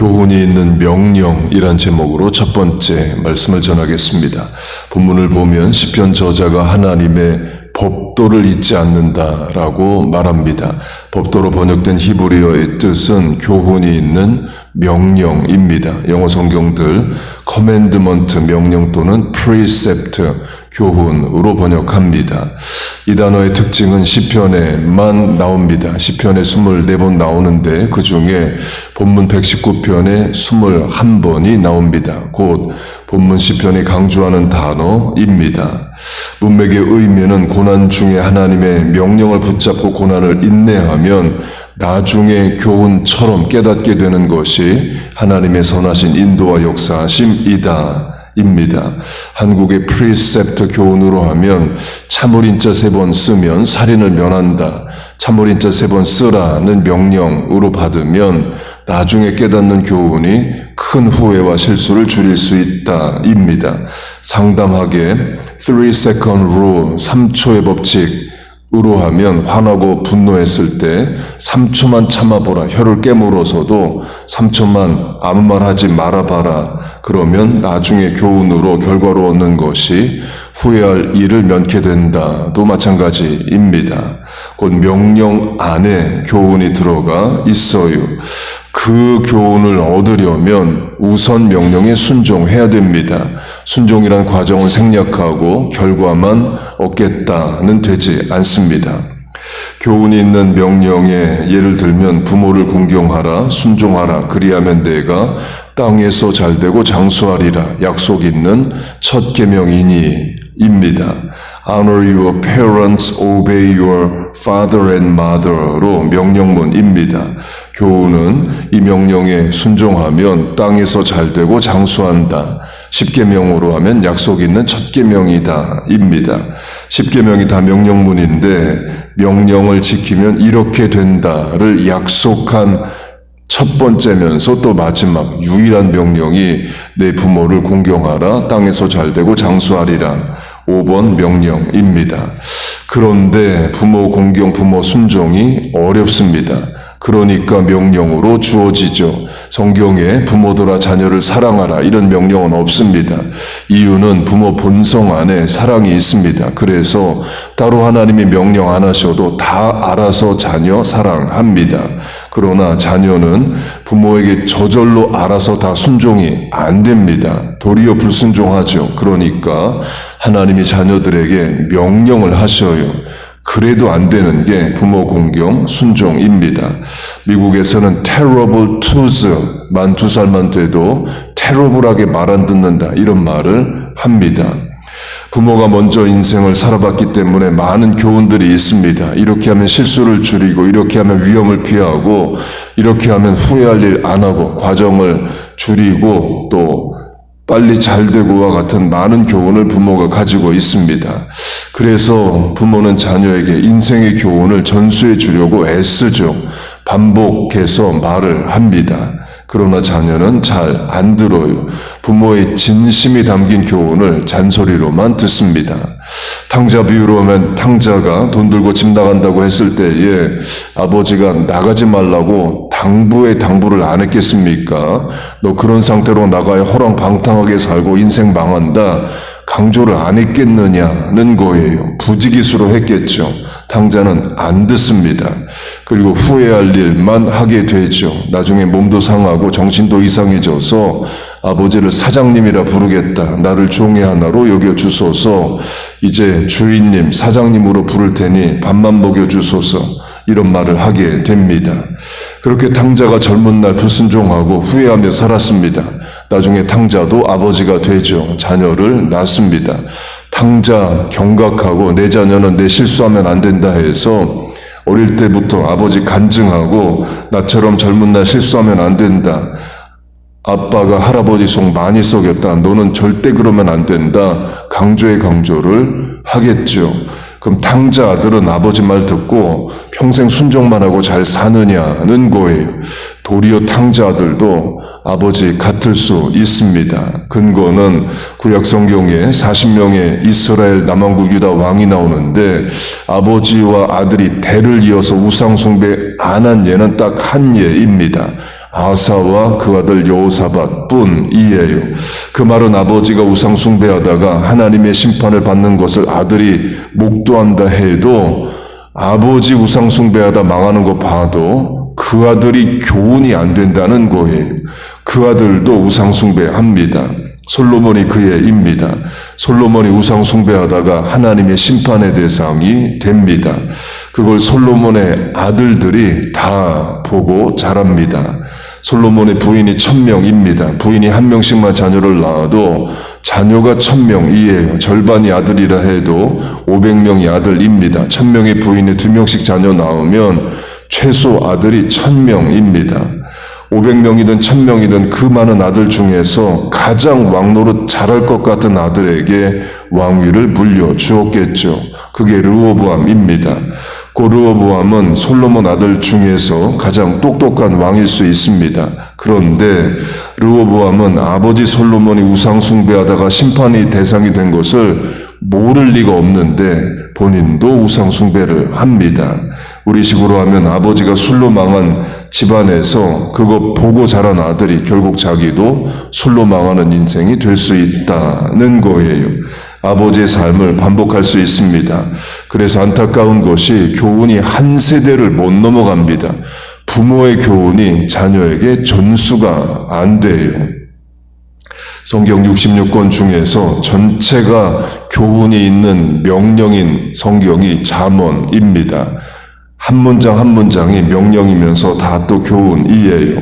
교훈이 있는 명령이란 제목으로 첫 번째 말씀을 전하겠습니다. 본문을 보면 시편 저자가 하나님의 법도를 잊지 않는다라고 말합니다. 법도로 번역된 히브리어의 뜻은 교훈이 있는 명령입니다. 영어 성경들 commandment 명령 또는 precept 교훈으로 번역합니다. 이 단어의 특징은 시편에만 나옵니다. 시편에 24번 나오는데 그 중에 본문 119편에 21번이 나옵니다. 곧 본문 시편이 강조하는 단어입니다. 문맥의 의미는 고난 중에 하나님의 명령을 붙잡고 고난을 인내하면 나중에 교훈처럼 깨닫게 되는 것이 하나님의 선하신 인도와 역사하심이다. 입니다. 한국의 프리셉트 교훈으로 하면 참을인자 3번 쓰면 살인을 면한다. 참을인자 3번 쓰라는 명령으로 받으면 나중에 깨닫는 교훈이 큰 후회와 실수를 줄일 수 있다. 입니다. 상담하게 3second rule, 3초의 법칙 으로 하면 화나고 분노했을 때 3초만 참아보라. 혀를 깨물어서도 3초만 아무 말 하지 말아봐라. 그러면 나중에 교훈으로 결과로 얻는 것이 후회할 일을 면케 된다도 마찬가지입니다. 곧 명령 안에 교훈이 들어가 있어요. 그 교훈을 얻으려면 우선 명령에 순종해야 됩니다. 순종이란 과정을 생략하고 결과만 얻겠다는 되지 않습니다. 교훈이 있는 명령에 예를 들면 부모를 공경하라, 순종하라, 그리하면 내가 땅에서 잘되고 장수하리라 약속 있는 첫 계명이니 입니다. Honor your parents, obey your father and mother로 명령문입니다. 교훈은 이 명령에 순종하면 땅에서 잘되고 장수한다. 10계명으로 하면 약속 있는 첫 계명이다. 입니다. 10계명이 다 명령문인데 명령을 지키면 이렇게 된다를 약속한 첫 번째면서 또 마지막 유일한 명령이 내 부모를 공경하라, 땅에서 잘되고 장수하리라. 5번 명령입니다. 그런데 부모 공경, 부모 순종이 어렵습니다. 그러니까 명령으로 주어지죠. 성경에 부모들아 자녀를 사랑하라 이런 명령은 없습니다. 이유는 부모 본성 안에 사랑이 있습니다. 그래서 따로 하나님이 명령 안 하셔도 다 알아서 자녀 사랑합니다. 그러나 자녀는 부모에게 저절로 알아서 다 순종이 안 됩니다. 도리어 불순종하죠. 그러니까 하나님이 자녀들에게 명령을 하셔요. 그래도 안 되는 게 부모 공경, 순종입니다. 미국에서는 terrible twos, 만 2살만 돼도 terrible하게 말 안 듣는다 이런 말을 합니다. 부모가 먼저 인생을 살아봤기 때문에 많은 교훈들이 있습니다. 이렇게 하면 실수를 줄이고 이렇게 하면 위험을 피하고 이렇게 하면 후회할 일 안 하고 과정을 줄이고 또 빨리 잘 되고와 같은 많은 교훈을 부모가 가지고 있습니다. 그래서 부모는 자녀에게 인생의 교훈을 전수해 주려고 애쓰죠. 반복해서 말을 합니다. 그러나 자녀는 잘 안 들어요. 부모의 진심이 담긴 교훈을 잔소리로만 듣습니다. 탕자 비유로 하면 탕자가 돈 들고 집 나간다고 했을 때에 아버지가 나가지 말라고 당부를 안 했겠습니까? 너 그런 상태로 나가야 호랑방탕하게 살고 인생 망한다. 강조를 안 했겠느냐는 거예요. 부지기수로 했겠죠. 탕자는 안 듣습니다. 그리고 후회할 일만 하게 되죠. 나중에 몸도 상하고 정신도 이상해져서 아버지를 사장님이라 부르겠다. 나를 종의 하나로 여겨주소서. 이제 주인님, 사장님으로 부를 테니 밥만 먹여주소서. 이런 말을 하게 됩니다. 그렇게 탕자가 젊은 날 불순종하고 후회하며 살았습니다. 나중에 탕자도 아버지가 되죠. 자녀를 낳습니다. 탕자 경각하고 내 자녀는 내 실수하면 안 된다 해서 어릴 때부터 아버지 간증하고 나처럼 젊은 날 실수하면 안 된다. 아빠가 할아버지 속 많이 썩였다. 너는 절대 그러면 안 된다. 강조를 하겠죠. 그럼 탕자 아들은 아버지 말 듣고 평생 순종만 하고 잘 사느냐는 거예요. 도리어 탕자 아들도 아버지 같을 수 있습니다. 근거는 구약 성경에 40명의 이스라엘 남왕국 유다 왕이 나오는데 아버지와 아들이 대를 이어서 우상 숭배 안 한 예는 딱 한 예입니다. 아사와 그 아들 여호사밧 뿐이에요. 그 말은 아버지가 우상 숭배하다가 하나님의 심판을 받는 것을 아들이 목도한다 해도 아버지 우상 숭배하다 망하는 거 봐도 그 아들이 교훈이 안 된다는 거예요. 그 아들도 우상 숭배합니다. 솔로몬이 그의 입니다. 솔로몬이 우상 숭배하다가 하나님의 심판의 대상이 됩니다. 그걸 솔로몬의 아들들이 다 보고 자랍니다. 솔로몬의 부인이 1000명입니다. 부인이 한 명씩만 자녀를 낳아도 자녀가 1000명이에요. 절반이 아들이라 해도 500명이 아들입니다. 1000명의 부인이 2명씩 자녀 낳으면 최소 아들이 1000명입니다. 500명이든 1000명이든 그 많은 아들 중에서 가장 왕노릇 잘할 것 같은 아들에게 왕위를 물려주었겠죠. 그게 르호보암입니다. 그 르호보암은 솔로몬 아들 중에서 가장 똑똑한 왕일 수 있습니다. 그런데 르호보암은 아버지 솔로몬이 우상 숭배하다가 심판의 대상이 된 것을 모를 리가 없는데 본인도 우상 숭배를 합니다. 우리 식으로 하면 아버지가 술로 망한 집안에서 그거 보고 자란 아들이 결국 자기도 술로 망하는 인생이 될 수 있다는 거예요. 아버지의 삶을 반복할 수 있습니다. 그래서 안타까운 것이 교훈이 한 세대를 못 넘어갑니다. 부모의 교훈이 자녀에게 전수가 안 돼요. 성경 66권 중에서 전체가 교훈이 있는 명령인 성경이 잠언입니다. 한 문장 한 문장이 명령이면서 다 또 교훈이에요.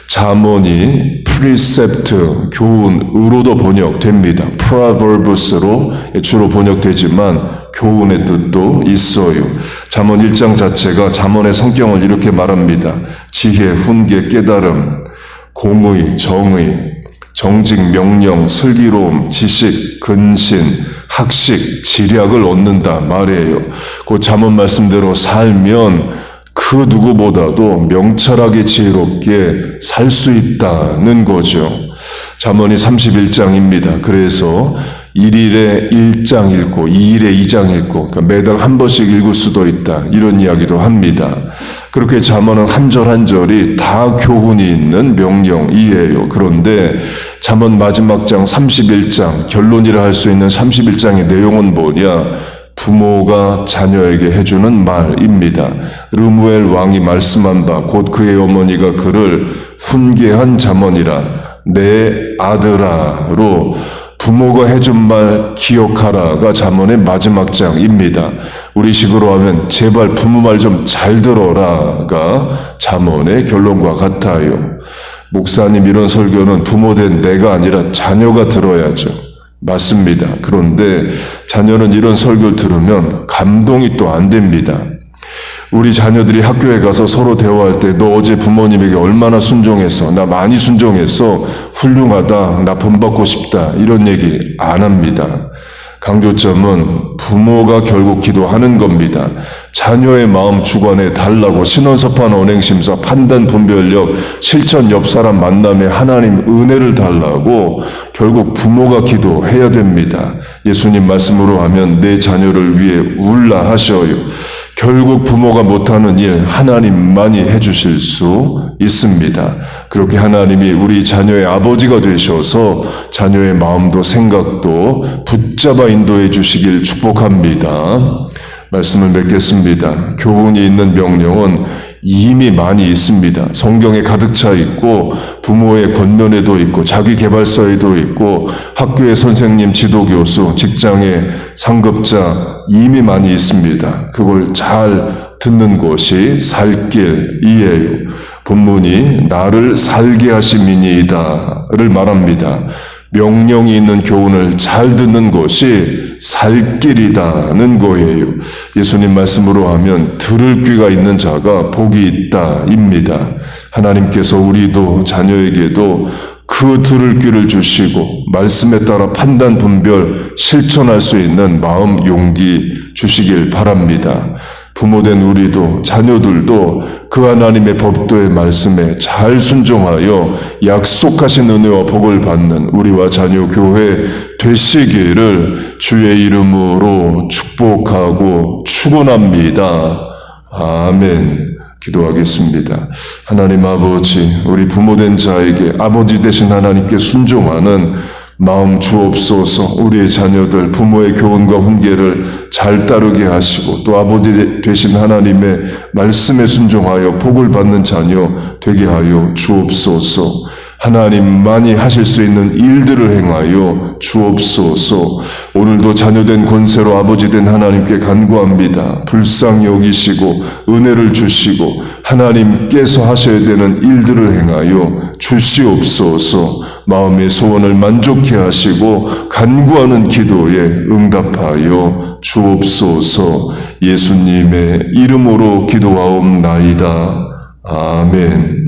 잠언이 precept, 교훈으로도 번역됩니다. proverbs로 주로 번역되지만 교훈의 뜻도 있어요. 잠언 1장 자체가 잠언의 성격을 이렇게 말합니다. 지혜, 훈계, 깨달음, 공의, 정의, 정직, 명령, 슬기로움, 지식, 근신, 학식, 지략을 얻는다 말이에요. 그 잠언 말씀대로 살면 그 누구보다도 명철하게 지혜롭게 살 수 있다는 거죠. 잠언이 31장입니다. 그래서 1일에 1장 읽고 2일에 2장 읽고 그러니까 매달 한 번씩 읽을 수도 있다. 이런 이야기도 합니다. 그렇게 잠언은 한 절 한 절이 다 교훈이 있는 명령이에요. 그런데 잠언 마지막 장 31장 결론이라 할 수 있는 31장의 내용은 뭐냐? 부모가 자녀에게 해주는 말입니다. 르무엘 왕이 말씀한 바 곧 그의 어머니가 그를 훈계한 잠언이라 내 아들아로 부모가 해준 말 기억하라가 잠언의 마지막 장입니다. 우리 식으로 하면 제발 부모 말 좀 잘 들어라가 잠언의 결론과 같아요. 목사님 이런 설교는 부모된 내가 아니라 자녀가 들어야죠. 맞습니다. 그런데 자녀는 이런 설교를 들으면 감동이 또 안 됩니다. 우리 자녀들이 학교에 가서 서로 대화할 때 너 어제 부모님에게 얼마나 순종했어? 나 많이 순종했어. 훌륭하다. 나 본받고 싶다. 이런 얘기 안 합니다. 강조점은 부모가 결국 기도하는 겁니다. 자녀의 마음 주관해 달라고 신원섭한 언행심사 판단 분별력 실천 옆 사람 만남에 하나님 은혜를 달라고 결국 부모가 기도해야 됩니다. 예수님 말씀으로 하면 내 자녀를 위해 울라 하셔요. 결국 부모가 못하는 일 하나님만이 해주실 수 있습니다. 그렇게 하나님이 우리 자녀의 아버지가 되셔서 자녀의 마음도 생각도 붙잡아 인도해 주시길 축복합니다. 말씀을 맺겠습니다. 교훈이 있는 명령은 이미 많이 있습니다. 성경에 가득 차 있고 부모의 권면에도 있고 자기 개발서에도 있고 학교의 선생님, 지도교수, 직장의 상급자 이미 많이 있습니다. 그걸 잘 듣는 것이 살 길이에요. 본문이 나를 살게 하심이니이다를 말합니다. 명령이 있는 교훈을 잘 듣는 것이 살 길이다는 거예요. 예수님 말씀으로 하면 들을 귀가 있는 자가 복이 있다입니다. 하나님께서 우리도 자녀에게도 그 들을 귀를 주시고 말씀에 따라 판단 분별 실천할 수 있는 마음 용기 주시길 바랍니다. 부모된 우리도 자녀들도 그 하나님의 법도의 말씀에 잘 순종하여 약속하신 은혜와 복을 받는 우리와 자녀 교회 되시기를 주의 이름으로 축복하고 축원합니다. 아멘. 기도하겠습니다. 하나님 아버지, 우리 부모된 자에게 아버지 되신 하나님께 순종하는 마음 주옵소서. 우리의 자녀들 부모의 교훈과 훈계를 잘 따르게 하시고 또 아버지 되신 하나님의 말씀에 순종하여 복을 받는 자녀 되게 하여 주옵소서. 하나님만이 하실 수 있는 일들을 행하여 주옵소서. 오늘도 자녀된 권세로 아버지 된 하나님께 간구합니다. 불쌍히 여기시고 은혜를 주시고 하나님께서 하셔야 되는 일들을 행하여 주시옵소서. 마음의 소원을 만족해 하시고 간구하는 기도에 응답하여 주옵소서. 예수님의 이름으로 기도하옵나이다. 아멘.